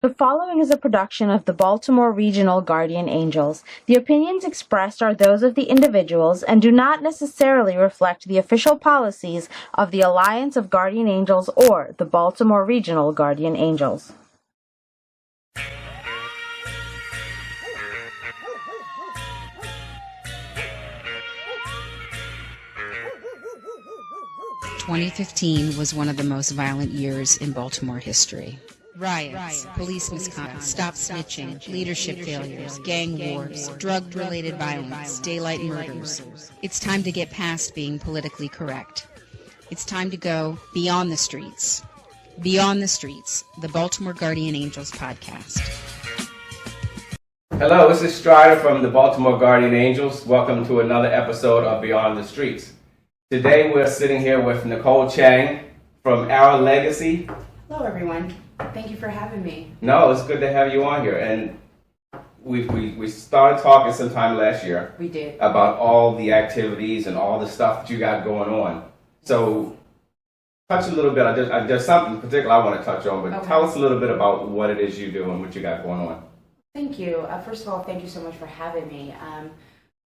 The following is a production of the Baltimore Regional Guardian Angels. The opinions expressed are those of the individuals and do not necessarily reflect the official policies of the Alliance of Guardian Angels or the Baltimore Regional Guardian Angels. "2015 was one of the most violent years in Baltimore history. Riots, police misconduct, stop snitching, leadership failures, gang wars, drug-related violence, daylight murders. It's time to get past being politically correct. It's time to go beyond the streets. Beyond the Streets, the Baltimore Guardian Angels podcast." Hello, this is Strider from the Baltimore Guardian Angels. Welcome to another episode of Beyond the Streets. Today we're sitting here with Nicole Chang from Our Legacy. Hello, everyone. Thank you for having me. No, it's good to have you on here. And we started talking sometime last year. We did. About all the activities and all the stuff that you got going on. So, touch a little bit. There's something particular I want to touch on, but Tell us a little bit about what it is you do and what you got going on. Thank you. First of all, thank you so much for having me.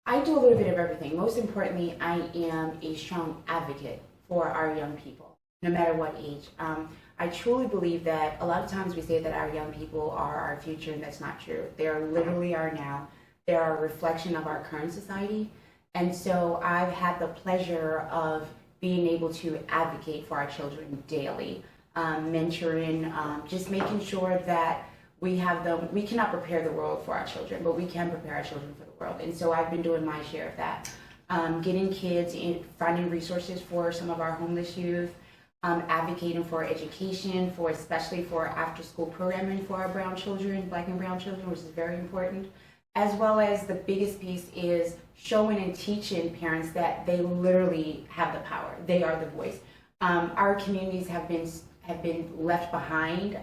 I do a little bit of everything. Most importantly, I am a strong advocate for our young people, no matter what age. I truly believe that a lot of times we say that our young people are our future, and that's not true. They are literally our now. They are a reflection of our current society. And so I've had the pleasure of being able to advocate for our children daily, mentoring, just making sure that we have them. We cannot prepare the world for our children, but we can prepare our children for the world. And so I've been doing my share of that, getting kids in, finding resources for some of our homeless youth, advocating for education, especially for after-school programming for our brown children, black and brown children, which is very important, as well as the biggest piece is showing and teaching parents that they literally have the power. They are the voice. Our communities have been left behind.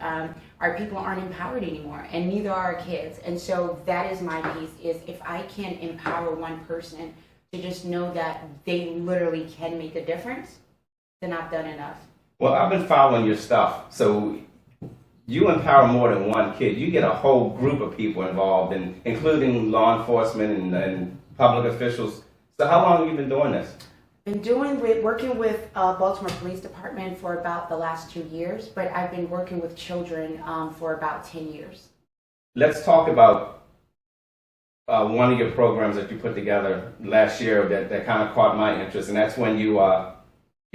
Our people aren't empowered anymore, and neither are our kids. And so that is my piece, is if I can empower one person to just know that they literally can make a difference, then I've done enough. Well, I've been following your stuff. So you empower more than one kid. You get a whole group of people involved, including law enforcement and public officials. So how long have you been doing this? Been working with Baltimore Police Department for about the last 2 years, but I've been working with children for about 10 years. Let's talk about one of your programs that you put together last year that kind of caught my interest, and that's when you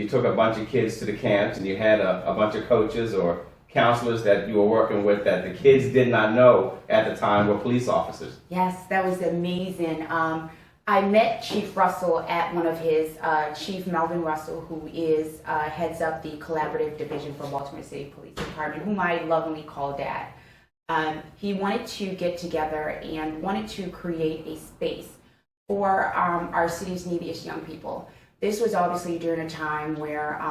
took a bunch of kids to the camps, and you had a bunch of coaches or counselors that you were working with that the kids did not know at the time were police officers. Yes, that was amazing. I met Chief Russell at one of his, Chief Melvin Russell, who heads up the collaborative division for Baltimore City Police Department, whom I lovingly call Dad. He wanted to get together and wanted to create a space for our city's neediest young people. This was obviously during a time where,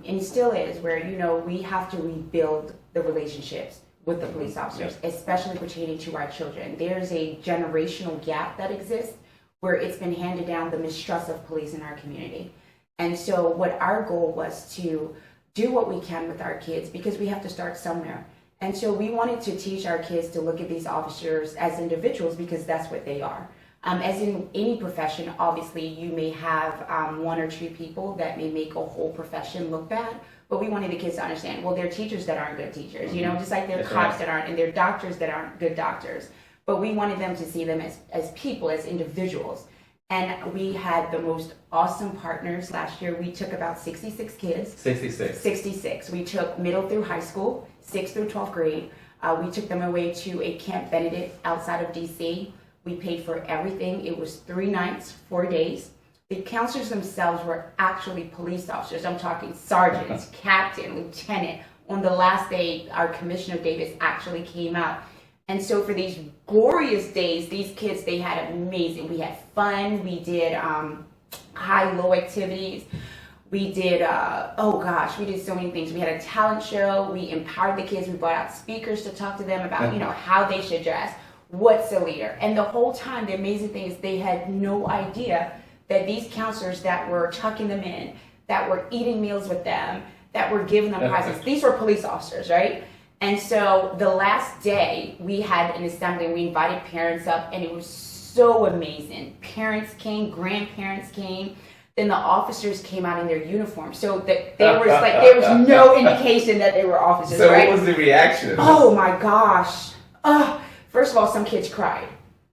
and still is, where, we have to rebuild the relationships with the police officers, especially pertaining to our children. There's a generational gap that exists where it's been handed down, the mistrust of police in our community. And so what our goal was to do what we can with our kids, because we have to start somewhere. And so we wanted to teach our kids to look at these officers as individuals, because that's what they are. As in any profession, obviously you may have one or two people that may make a whole profession look bad, but we wanted the kids to understand, well, there are teachers that aren't good teachers, just like there are cops that aren't, and there are doctors that aren't good doctors. But we wanted them to see them as people, as individuals. And we had the most awesome partners last year. We took about 66 kids. 66. We took middle through high school, 6th through 12th grade. We took them away to a Camp Benedict outside of D.C. We paid for everything. It was 3 nights, 4 days. The counselors themselves were actually police officers. I'm talking sergeants, captain, lieutenant. On the last day, our Commissioner Davis actually came out. And so for these glorious days, these kids, they had amazing. We had fun. We did high-low activities. We did, we did so many things. We had a talent show. We empowered the kids. We brought out speakers to talk to them about, how they should dress, what's a leader. And the whole time, the amazing thing is they had no idea that these counselors that were tucking them in, that were eating meals with them, that were giving them prizes, these were police officers, right? And so the last day we had an assembly and we invited parents up, and it was so amazing. Parents came, grandparents came, then the officers came out in their uniform. So there was no indication that they were officers, so right? what was the reaction of this? Oh my gosh. First of all, some kids cried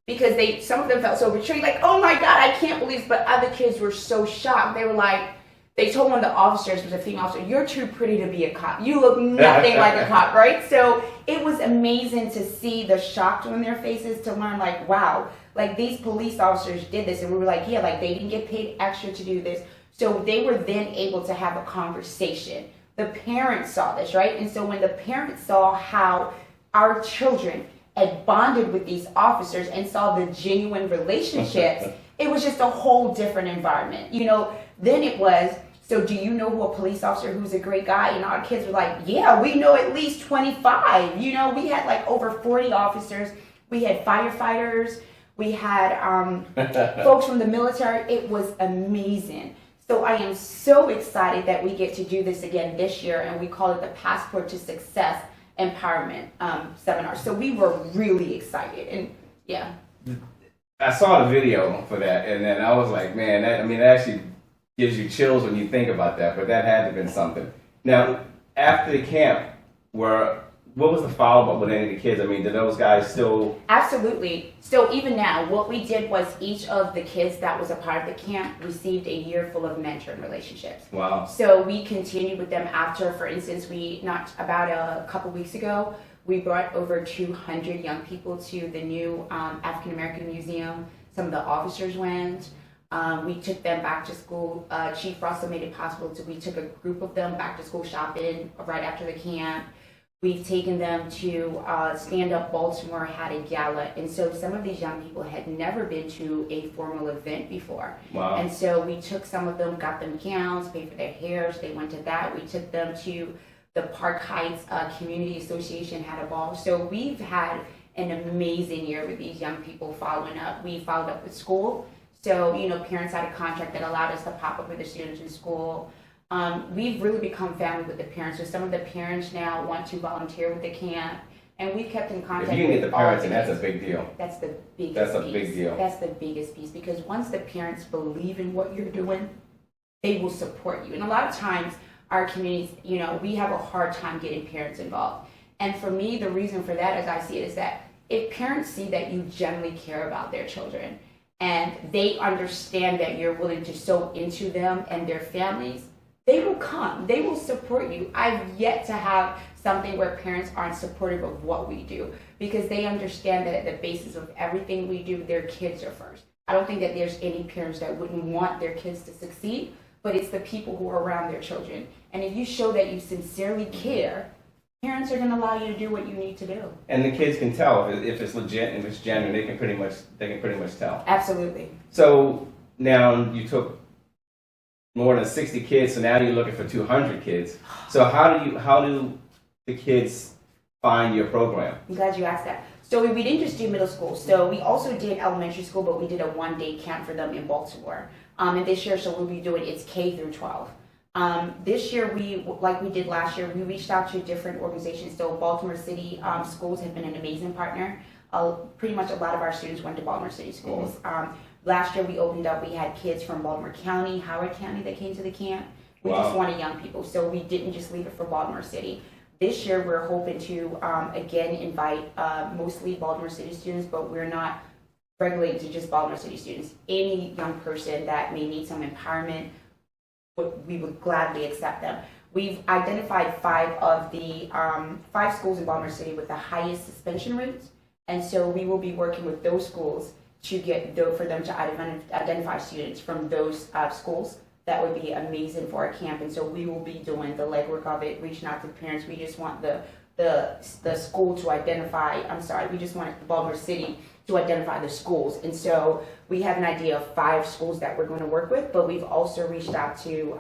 because some of them felt so betrayed, like, oh my God, I can't believe this. But other kids were so shocked. They were like, they told one of the officers, was a female officer, you're too pretty to be a cop. You look nothing like a cop, right? So it was amazing to see the shock on their faces, to learn like, wow, like these police officers did this. And we were like, yeah, like they didn't get paid extra to do this. So they were then able to have a conversation. The parents saw this, right? And so when the parents saw how our children had bonded with these officers and saw the genuine relationships, it was just a whole different environment. Then it was, so do you know who a police officer who's a great guy? And our kids were like, yeah, we know at least 25. We had like over 40 officers. We had firefighters. We had folks from the military. It was amazing. So I am so excited that we get to do this again this year, and we call it the Passport to Success Empowerment Seminar. So we were really excited, and yeah. I saw the video for that, and then I was like, man, that actually gives you chills when you think about that, but that had to have been something. Now, after the camp, what was the follow-up with any of the kids? Did those guys still... Absolutely. So even now, what we did was each of the kids that was a part of the camp received a year full of mentoring relationships. Wow. So we continued with them after, for instance, about a couple weeks ago, we brought over 200 young people to the new African American Museum. Some of the officers went. We took them back to school. Chief Russell made it possible, so we took a group of them back to school shopping right after the camp. We've taken them to Stand Up Baltimore, had a gala. And so some of these young people had never been to a formal event before. Wow. And so we took some of them, got them gowns, paid for their hairs. They went to that. We took them to the Park Heights Community Association, had a ball. So we've had an amazing year with these young people following up. We followed up with school. So, parents had a contract that allowed us to pop up with the students in school. We've really become family with the parents. So some of the parents now want to volunteer with the camp, and we've kept in contact. If you can get the parents, and that's a big deal. That's the biggest. That's a piece. big deal. That's the biggest piece, because once the parents believe in what you're doing, they will support you. And a lot of times, our communities, we have a hard time getting parents involved. And for me, the reason for that, as I see it, is that if parents see that you genuinely care about their children, and they understand that you're willing to sow into them and their families, they will come. They will support you. I've yet to have something where parents aren't supportive of what we do, because they understand that at the basis of everything we do, their kids are first. I don't think that there's any parents that wouldn't want their kids to succeed, but it's the people who are around their children. And if you show that you sincerely care, parents are going to allow you to do what you need to do. And the kids can tell if it's legit and if it's genuine. They can pretty much tell. Absolutely. So now you took more than 60 kids, so now you're looking for 200 kids. So how do the kids find your program? I'm glad you asked that. So we didn't just do middle school. So we also did elementary school, but we did a one-day camp for them in Baltimore. And this year, so we'll be doing, it's K through 12. This year, like we did last year, we reached out to different organizations. So Baltimore City schools have been an amazing partner. Pretty much a lot of our students went to Baltimore City schools. Last year we opened up, we had kids from Baltimore County, Howard County that came to the camp. We just wanted young people, so we didn't just leave it for Baltimore City. This year we're hoping to, again, invite mostly Baltimore City students, but we're not regulated to just Baltimore City students. Any young person that may need some empowerment, we would gladly accept them. We've identified 5 of the 5 schools in Baltimore City with the highest suspension rates, and so we will be working with those schools to for them to identify students from those schools. That would be amazing for our camp, and so we will be doing the legwork of it, reaching out to parents. We just want the school to identify, we just want Baltimore City to identify the schools. And so we have an idea of 5 schools that we're going to work with, but we've also reached out to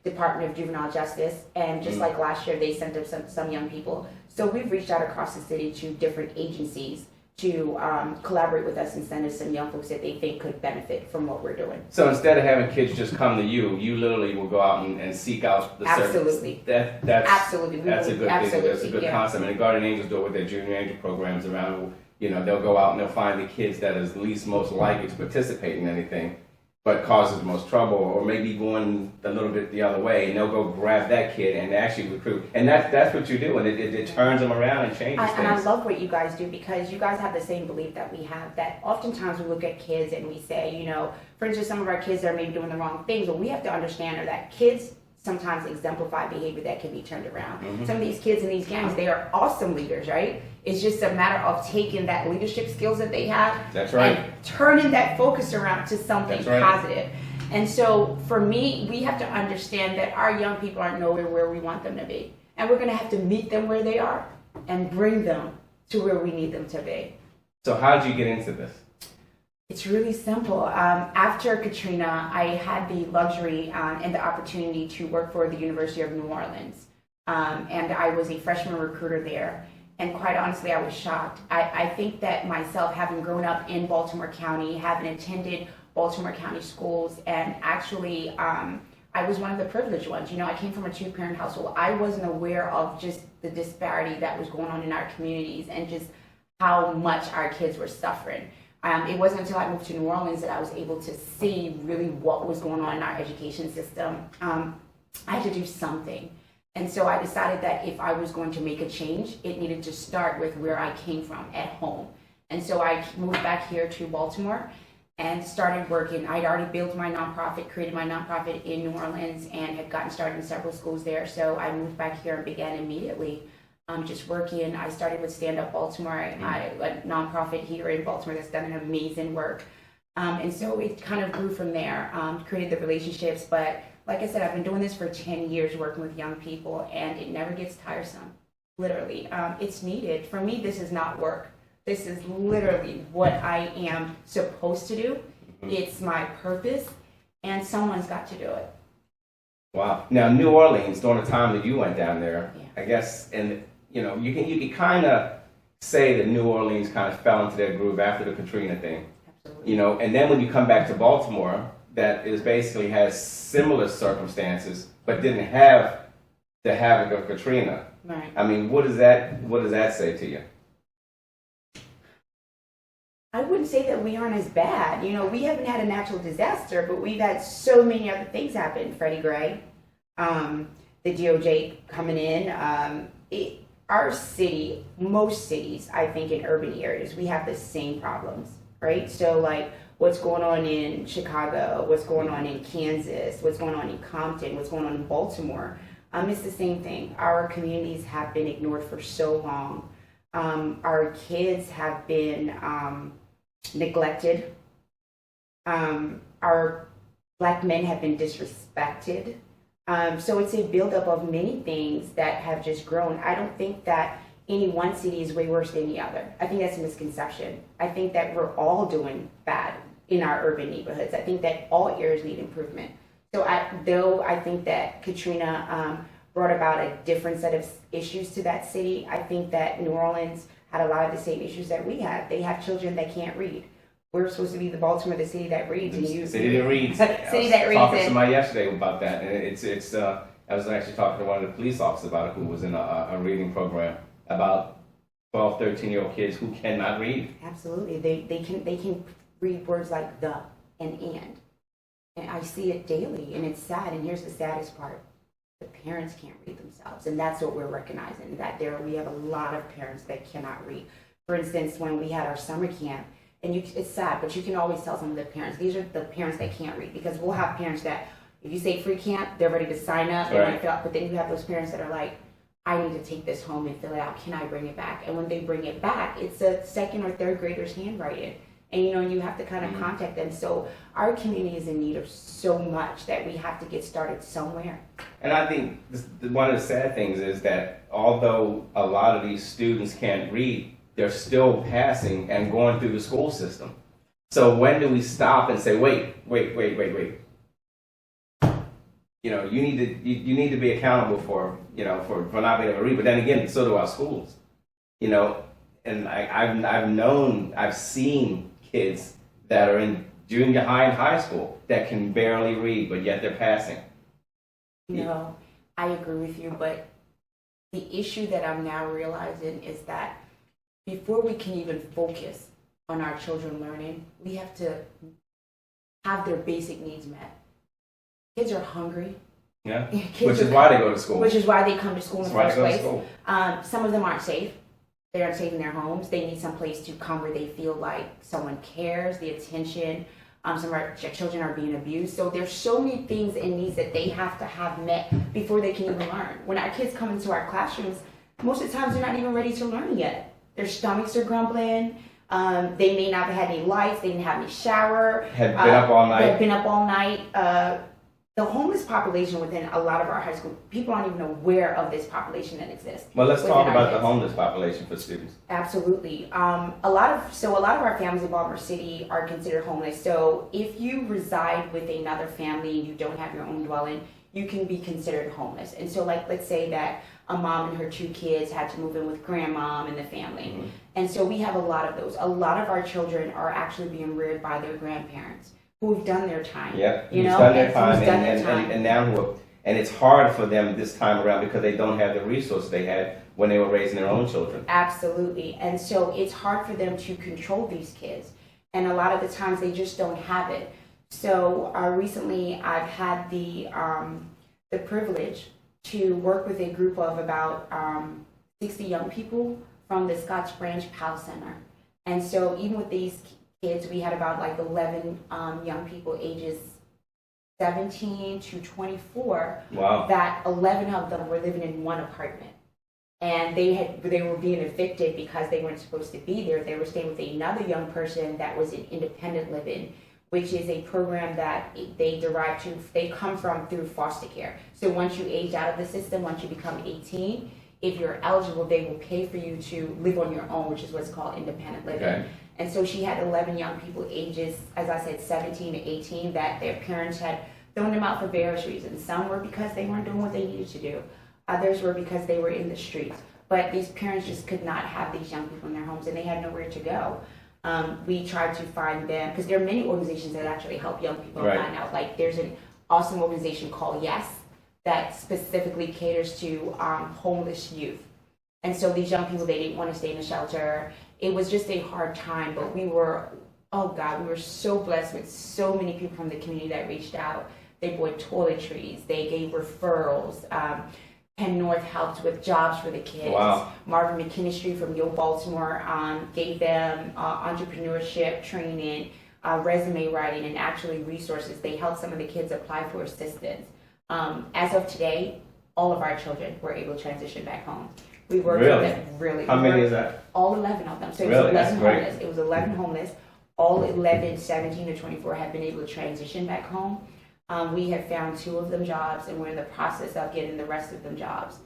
Department of Juvenile Justice, and just like last year, they sent up some young people. So we've reached out across the city to different agencies to collaborate with us and send us some young folks that they think could benefit from what we're doing. So instead of having kids just come to you, you literally will go out and seek out the Absolutely. That's Absolutely. That's a good thing. That's a good yeah. concept. And the Guardian Angels do it with their junior angel programs around. You know, they'll go out and they'll find the kids that is least most likely to participate in anything, but causes the most trouble, or maybe going a little bit the other way, and they'll go grab that kid and actually recruit. And that's what you do, and it turns them around and changes things. And I love what you guys do, because you guys have the same belief that we have, that oftentimes we look at kids and we say, you know, for instance, some of our kids are maybe doing the wrong things. What we have to understand are that kids sometimes exemplify behavior that can be turned around. Mm-hmm. Some of these kids in these gangs, they are awesome leaders, right? It's just a matter of taking that leadership skills that they have That's right. and turning that focus around to something That's right. positive. And so for me, we have to understand that our young people aren't nowhere where we want them to be. And we're going to have to meet them where they are and bring them to where we need them to be. So how did you get into this? It's really simple. After Katrina, I had the luxury and the opportunity to work for the University of New Orleans. And I was a freshman recruiter there. And quite honestly, I was shocked. I think that myself, having grown up in Baltimore County, having attended Baltimore County schools, and actually I was one of the privileged ones. You know, I came from a two-parent household. I wasn't aware of just the disparity that was going on in our communities and just how much our kids were suffering. It wasn't until I moved to New Orleans that I was able to see really what was going on in our education system. I had to do something. And so I decided that if I was going to make a change, it needed to start with where I came from, at home. And so I moved back here to Baltimore and started working. I'd already built my nonprofit, created my nonprofit in New Orleans, and had gotten started in several schools there. So I moved back here and began immediately just working. I started with Stand Up Baltimore, a nonprofit here in Baltimore that's done an amazing work. And so it kind of grew from there, created the relationships. But like I said, I've been doing this for 10 years working with young people, and it never gets tiresome, literally. It's needed. For me, this is not work. This is literally what I am supposed to do. Mm-hmm. It's my purpose, and someone's got to do it. Wow. Now, New Orleans, during the time that you went down there, Yeah. I guess, and you know, you can kind of say that New Orleans kind of fell into their groove after the Katrina thing. Absolutely. You know, and then when you come back to Baltimore, that is basically has similar circumstances, but didn't have the havoc of Katrina. Right. I mean, what does that say to you? I wouldn't say that we aren't as bad. You know, we haven't had a natural disaster, but we've had so many other things happen. Freddie Gray, the DOJ coming in. Our city, most cities, I think in urban areas, we have the same problems, right? So like what's going on in Chicago, what's going on in Kansas, what's going on in Compton, what's going on in Baltimore, it's the same thing. Our communities have been ignored for so long. Our kids have been neglected. Our Black men have been disrespected. So it's a buildup of many things that have just grown. I don't think that any one city is way worse than the other. I think that's a misconception. I think that we're all doing bad in our urban neighborhoods. I think that all areas need improvement. So though I think that Katrina brought about a different set of issues to that city, I think that New Orleans had a lot of the same issues that we have. They have children that can't read. We're supposed to be the Baltimore, the city that reads. And you, city that reads. City that reads. I was talking to somebody yesterday about that, and it's. I was actually talking to one of the police officers about it, who was in a reading program about 12, 13-year-old kids who cannot read. Absolutely, they can read words like the and. And I see it daily, and it's sad. And here's the saddest part: the parents can't read themselves, and that's what we're recognizing. That we have a lot of parents that cannot read. For instance, when we had our summer camp. And it's sad, but you can always tell some of the parents, these are the parents that can't read, because we'll have parents that, if you say free camp, they're ready to sign up, they want to fill out, but then you have those parents that are like, I need to take this home and fill it out, can I bring it back? And when they bring it back, it's a second or third grader's handwriting. And you have to kind of contact them. So our community is in need of so much that we have to get started somewhere. And I think one of the sad things is that although a lot of these students can't read, they're still passing and going through the school system. So when do we stop and say, wait? You know, you need to be accountable for not being able to read. But then again, so do our schools. You know, I've seen kids that are in junior high and high school that can barely read, but yet they're passing. No, I agree with you, but the issue that I'm now realizing is that before we can even focus on our children learning, we have to have their basic needs met. Kids are hungry. Yeah, which is why they go to school. Which is why they come to school in the first place. School. Some of them aren't safe. They aren't safe in their homes. They need some place to come where they feel like someone cares, the attention. Some of our children are being abused. So there's so many things and needs that they have to have met before they can even learn. When our kids come into our classrooms, most of the times they're not even ready to learn yet. Their stomachs are grumbling. They may not have had any lights. They didn't have any shower. Had been up all night. Had been up all night. The homeless population within a lot of our high school, people aren't even aware of this population that exists. Well, let's talk about the homeless population for students. Absolutely. A lot of our families in Baltimore City are considered homeless. So if you reside with another family and you don't have your own dwelling, you can be considered homeless. And so, like, let's say that a mom and her 2 kids had to move in with grandmom and the family. Mm-hmm. And so we have a lot of those. A lot of our children are actually being reared by their grandparents, who've done their time. Yeah, who's done their time, and now and it's hard for them this time around because they don't have the resources they had when they were raising their own children. Absolutely, and so it's hard for them to control these kids, and a lot of the times they just don't have it. So recently, I've had the privilege to work with a group of about 60 young people from the Scotch Branch PAL Center, and so even with these kids, we had about like 11 young people ages 17 to 24. Wow. That 11 of them were living in one apartment. And they were being evicted because they weren't supposed to be there. They were staying with another young person that was in independent living, which is a program that they come from through foster care. So once you age out of the system, once you become 18, if you're eligible, they will pay for you to live on your own, which is what's called independent living. Okay. And so she had 11 young people ages, as I said, 17 to 18, that their parents had thrown them out for various reasons. Some were because they weren't doing what they needed to do. Others were because they were in the streets. But these parents just could not have these young people in their homes, and they had nowhere to go. We tried to find them, because there are many organizations that actually help young people find out. Like, there's an awesome organization called Yes that specifically caters to homeless youth. And so these young people, they didn't want to stay in a shelter. It was just a hard time, but we were so blessed with so many people from the community that reached out. They bought toiletries, they gave referrals. Penn North helped with jobs for the kids. Wow. Marvin McKinstry from Yo Baltimore gave them entrepreneurship training, resume writing, and actually resources. They helped some of the kids apply for assistance. As of today, all of our children were able to transition back home. We worked with them really. How many is that? All 11 of them. So it really? was 11 That's homeless. Great. It was 11 homeless. All 11, 17 to 24 have been able to transition back home. We have found 2 of them jobs, and we're in the process of getting the rest of them jobs.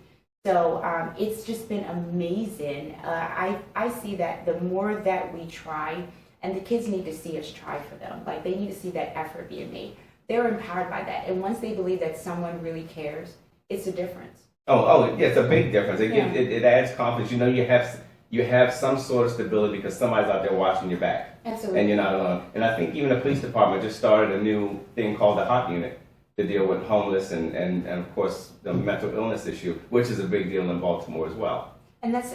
So it's just been amazing. I see that the more that we try, and the kids need to see us try for them. Like, they need to see that effort being made. They're empowered by that. And once they believe that someone really cares, it's a difference. Oh, yeah, it's a big difference. It adds confidence. You know, you have some sort of stability because somebody's out there watching your back. Absolutely. And you're not alone. And I think even the police department just started a new thing called the HOT unit to deal with homeless and of course the mental illness issue, which is a big deal in Baltimore as well. And that's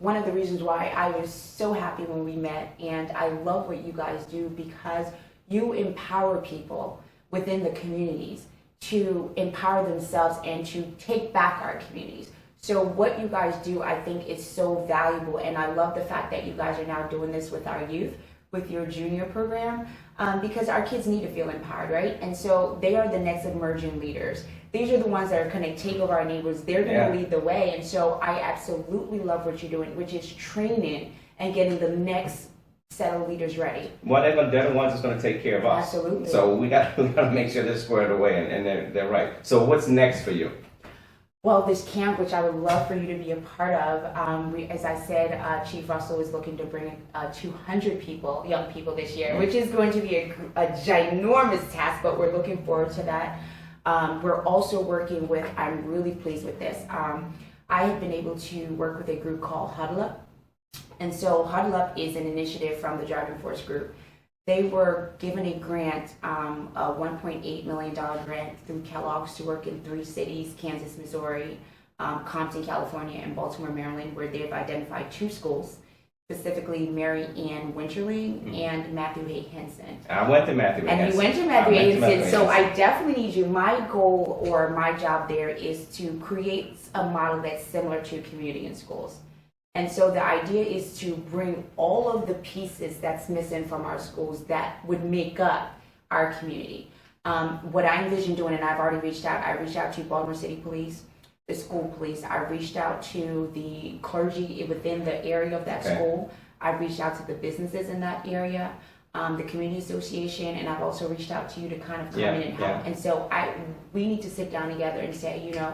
one of the reasons why I was so happy when we met, and I love what you guys do because you empower people within the communities to empower themselves and to take back our communities. So what you guys do, I think, is so valuable, and I love the fact that you guys are now doing this with our youth, with your junior program, because our kids need to feel empowered, right? And so they are the next emerging leaders. These are the ones that are going to take over our neighborhoods. They're going to lead the way, and so I absolutely love what you're doing, which is training and getting the next set of leaders ready. Well, they're the ones that's going to take care of us. Absolutely. So we got to make sure they're squared away and they're right. So what's next for you? Well, this camp, which I would love for you to be a part of, as I said, Chief Russell is looking to bring 200 young people this year, which is going to be a ginormous task, but we're looking forward to that. We're also working with, I'm really pleased with this, I have been able to work with a group called Huddle Up, And so Huddle Up is an initiative from the Driving Force Group. They were given a grant, a $1.8 million grant through Kellogg's to work in 3 cities, Kansas, Missouri, Compton, California, and Baltimore, Maryland, where they've identified 2 schools, specifically Mary Ann Winterling and Matthew A. Henson. I went to Matthew A. Henson. And you went to Matthew A. Henson, so I definitely need you. My goal or my job there is to create a model that's similar to community in schools. And so the idea is to bring all of the pieces that's missing from our schools that would make up our community. What I envision doing, and I've already reached out, I reached out to Baltimore City Police, the school police. I reached out to the clergy within the area of that school. I reached out to the businesses in that area, the community association, and I've also reached out to you to kind of come in and help. And so we need to sit down together and say, you know,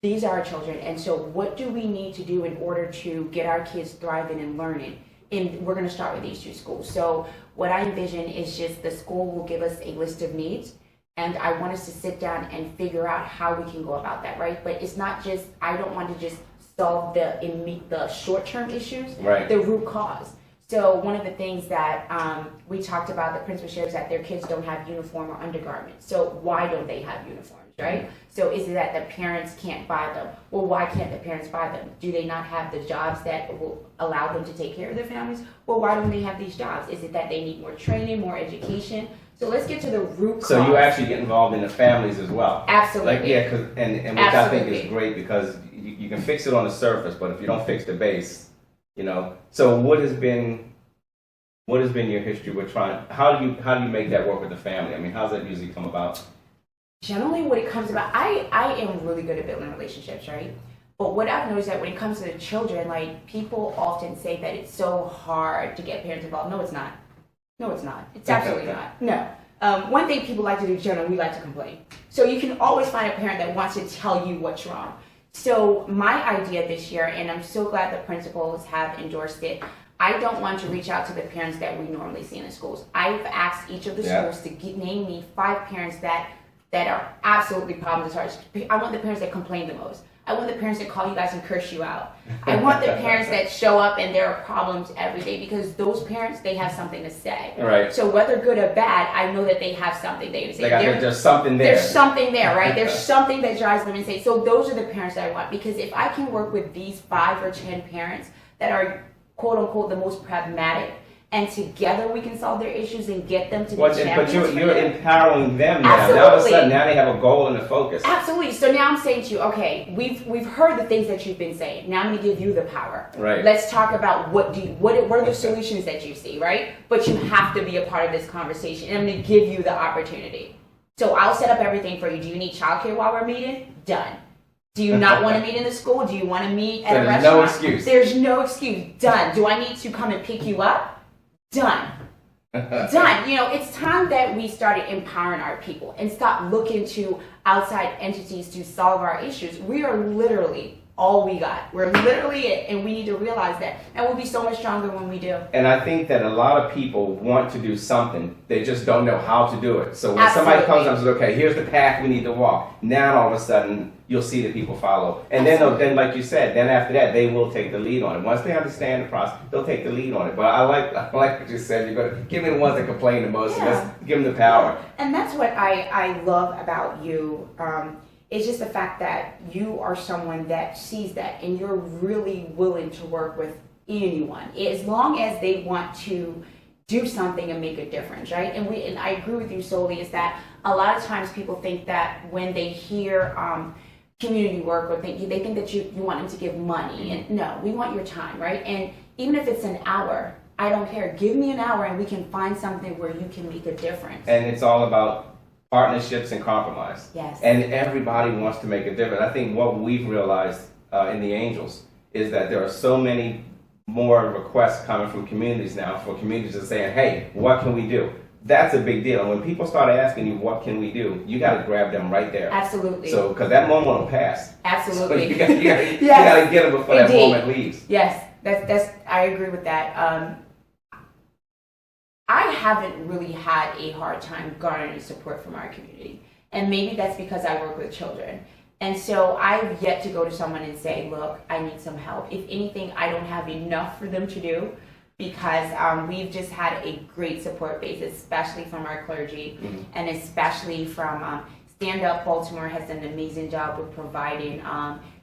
these are our children, and so what do we need to do in order to get our kids thriving and learning? And we're going to start with these 2 schools. So what I envision is just the school will give us a list of needs, and I want us to sit down and figure out how we can go about that, right? But it's not just, I don't want to just solve the short-term issues, the root cause. So one of the things that we talked about, the principal shares, that their kids don't have uniform or undergarments. So why don't they have uniforms, right? So is it that the parents can't buy them? Well, why can't the parents buy them? Do they not have the jobs that will allow them to take care of their families? Well, why don't they have these jobs? Is it that they need more training, more education? So let's get to the root cause. So you actually get involved in the families as well. Absolutely. Like, and which I think is great, because you can fix it on the surface, but if you don't fix the base, you know. So what has been your history with trying? How do you make that work with the family? I mean, how does that usually come about? Generally, what it comes about, I am really good at building relationships, right? But what I've noticed that when it comes to the children, like, people often say that it's so hard to get parents involved. No, it's not. No, it's not. It's absolutely not. No. One thing people like to do generally, we like to complain. So you can always find a parent that wants to tell you what's wrong. So my idea this year, and I'm so glad the principals have endorsed it, I don't want to reach out to the parents that we normally see in the schools. I've asked each of the schools to name me 5 parents that are absolutely problems. I want the parents that complain the most. I want the parents that call you guys and curse you out. I want the parents that show up and there are problems every day, because those parents, they have something to say. Right. So whether good or bad, I know that they have something they say. There's something there. There's something there, right? There's something that drives them insane. So those are the parents that I want, because if I can work with these 5 or 10 parents that are, quote unquote, the most pragmatic, and together we can solve their issues and get them to be champions. But you're empowering them now. Absolutely. Now all of a sudden, now they have a goal and a focus. Absolutely. So now I'm saying to you, okay, we've heard the things that you've been saying. Now I'm going to give you the power. Right. Let's talk about what are the solutions that you see, right? But you have to be a part of this conversation, and I'm going to give you the opportunity. So I'll set up everything for you. Do you need childcare while we're meeting? Done. Do you not want to meet in the school? Do you want to meet at a restaurant? There's no excuse. There's no excuse. Done. Do I need to come and pick you up? Done. Done. You know, it's time that we started empowering our people and stop looking to outside entities to solve our issues. We are literally all we got. We're literally it, and we need to realize that. And we'll be so much stronger when we do. And I think that a lot of people want to do something, they just don't know how to do it. So when somebody comes up and says, okay, here's the path we need to walk, now all of a sudden you'll see that people follow. And then like you said, then after that, they will take the lead on it. Once they understand the process, they'll take the lead on it. But I like what you said. You're going to give me the ones that complain the most, and let's give them the power. And that's what I love about you. It's just the fact that you are someone that sees that, and you're really willing to work with anyone, as long as they want to do something and make a difference, right? And I agree with you solely, is that a lot of times people think that when they hear community work, or they think that you want them to give money, and no, we want your time, right? And even if it's an hour, I don't care. Give me an hour and we can find something where you can make a difference. And it's all about partnerships and compromise. Yes. And everybody wants to make a difference. I think what we've realized in the Angels is that there are so many more requests coming from communities now, for communities that are saying, hey, what can we do? That's a big deal. And when people start asking you, what can we do? You got to grab them right there. Absolutely. So, because that moment will pass. Absolutely. So you got to get them before that moment leaves. Yes, that's I agree with that. I haven't really had a hard time garnering support from our community. And maybe that's because I work with children. And so I've yet to go to someone and say, look, I need some help. If anything, I don't have enough for them to do, because we've just had a great support base, especially from our clergy, and especially from Stand Up Baltimore has done an amazing job with providing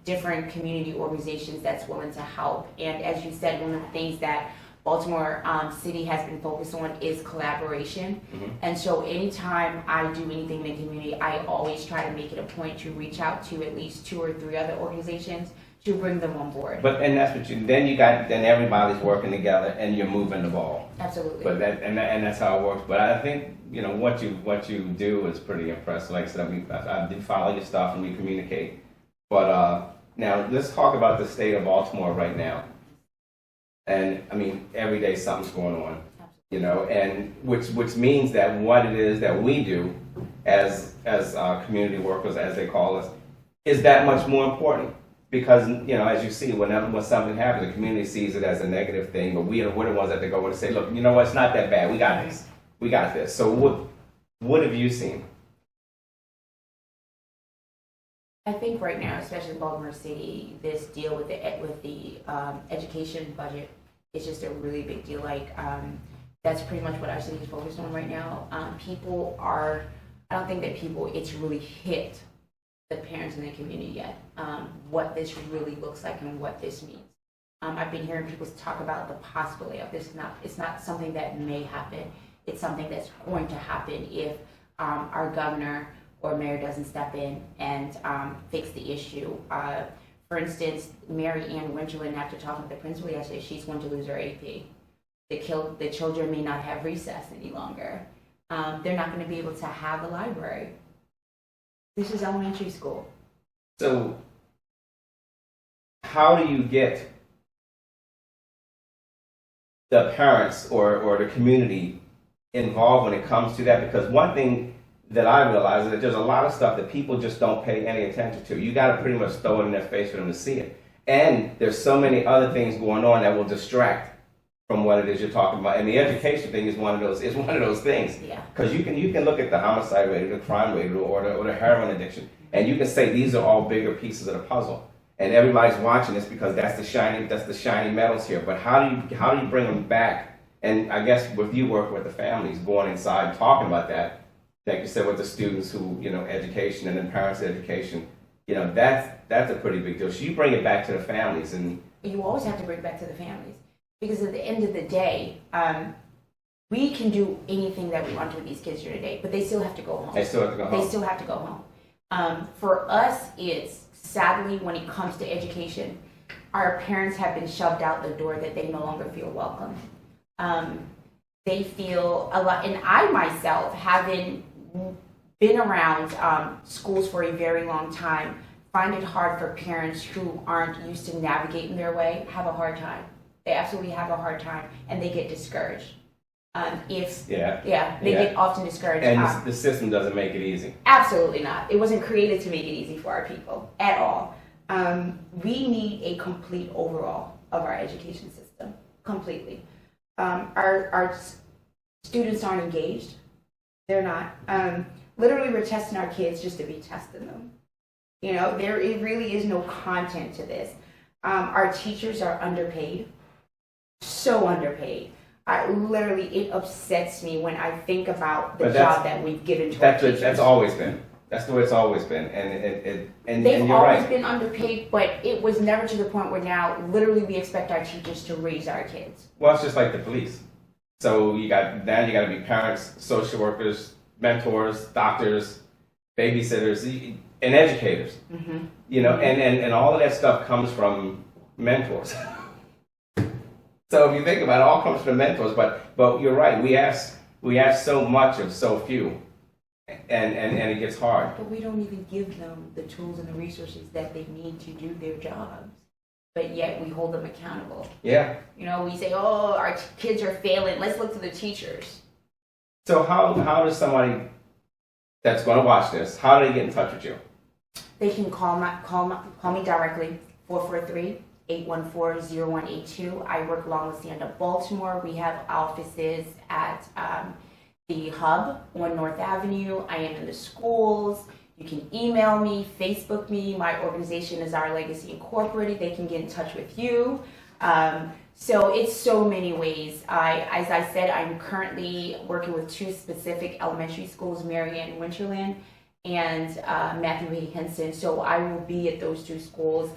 different community organizations that's willing to help. And as you said, one of the things that Baltimore City has been focused on is collaboration. And so anytime I do anything in the community, I always try to make it a point to reach out to at least 2 or 3 other organizations to bring them on board. And that's what then everybody's working together and you're moving the ball. Absolutely. But that's how it works. But I think, what you do is pretty impressive. Like I said, I do follow your stuff and we communicate. But now let's talk about the state of Baltimore right now. And I mean, every day something's going on, and which means that what it is that we do as community workers, as they call us, is that much more important. Because, as you see, when something happens, the community sees it as a negative thing, but we're the ones that they go and say, look, you know what, it's not that bad. We got this. We got this. So what have you seen? I think right now, especially in Baltimore City, this deal with the education budget is just a really big deal. That's pretty much what our city is focused on right now. I don't think that it's really hit the parents in the community yet, what this really looks like and what this means. I've been hearing people talk about the possibility of this. It's not something that may happen. It's something that's going to happen if our governor or mayor doesn't step in and fix the issue. For instance, Mary Ann Winterland, after talking to the principal yesterday, she's going to lose her AP. The children may not have recess any longer. They're not going to be able to have a library. This is elementary school. So how do you get the parents or the community involved when it comes to that? Because one thing that I realize is that there's a lot of stuff that people just don't pay any attention to. You got to pretty much throw it in their face for them to see it. And there's so many other things going on that will distract from what it is you're talking about. And the education thing is one of those things. Yeah. Because you can look at the homicide rate, or the crime rate, or the heroin addiction, and you can say these are all bigger pieces of the puzzle. And everybody's watching this because that's the shiny metals here. But how do you bring them back? And I guess with you work with the families, going inside, talking about that, like you said, with the students who, education, and then parents' education, that's a pretty big deal. So you bring it back to the families. And you always have to bring it back to the families, because at the end of the day, we can do anything that we want to with these kids during the day, but they still have to go home. They still have to go home. For us, it's sadly, when it comes to education, our parents have been shoved out the door that they no longer feel welcome. They feel a lot, and I myself, having been around schools for a very long time, find it hard for parents who aren't used to navigating their way, have a hard time. They absolutely have a hard time, and they get discouraged. They get often discouraged. And the system doesn't make it easy. Absolutely not. It wasn't created to make it easy for our people at all. We need a complete overhaul of our education system, completely. Our students aren't engaged. They're not. Literally, we're testing our kids just to be testing them. There really is no content to this. Our teachers are underpaid, so underpaid. It upsets me when I think about the job that we've given to our teachers. That's always been. That's the way it's always been. And they've and you're always right. been underpaid, but it was never to the point where now literally we expect our teachers to raise our kids. Well, it's just like the police. So you got to be parents, social workers, mentors, doctors, babysitters, and educators. Mm-hmm. And all of that stuff comes from mentors. So if you think about it, all comes from mentors. But you're right. We ask so much of so few, and it gets hard. But we don't even give them the tools and the resources that they need to do their jobs. But yet we hold them accountable. Yeah. We say, oh, our kids are failing. Let's look to the teachers. So how does somebody that's going to watch this, how do they get in touch with you? They can call me directly, 443-814-0182. I work along with Stand Up Baltimore. We have offices at the Hub on North Avenue. I am in the schools. You can email me, Facebook me. My organization is Our Legacy Incorporated. They can get in touch with you. So it's so many ways. As I said, I'm currently working with 2 specific elementary schools, Marianne Winterland and Matthew Hay Henson. So I will be at those 2 schools.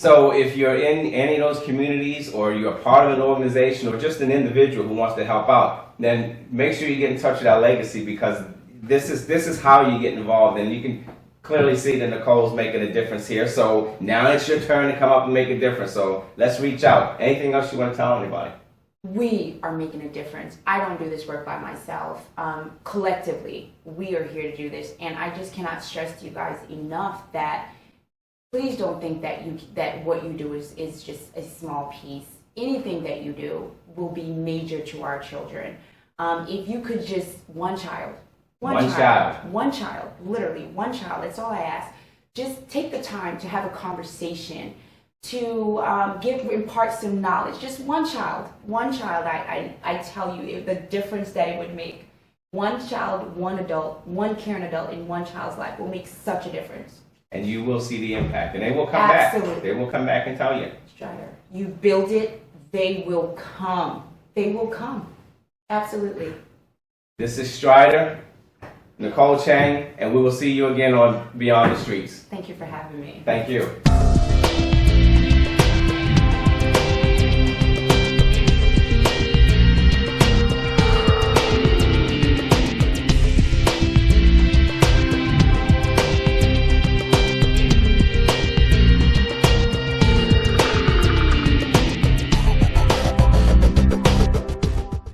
So if you're in any of those communities, or you're a part of an organization, or just an individual who wants to help out, then make sure you get in touch with Our Legacy, because this is how you get involved. And you can clearly see that Nicole's making a difference here. So now it's your turn to come up and make a difference. So let's reach out. Anything else you want to tell anybody? We are making a difference. I don't do this work by myself. Collectively, we are here to do this. And I just cannot stress to you guys enough that please don't think that what you do is just a small piece. Anything that you do will be major to our children. If you could just one child, literally one child, that's all I ask. Just take the time to have a conversation, to impart some knowledge. Just one child, I tell you the difference that it would make. One child, one adult, one caring adult in one child's life will make such a difference. And you will see the impact, and they will come Absolutely. back. They will come back and tell you. Strider, you build it, they will come. They will come. Absolutely. This is Strider, Nicole Chang, and we will see you again on Beyond the Streets. Thank you for having me. Thank you.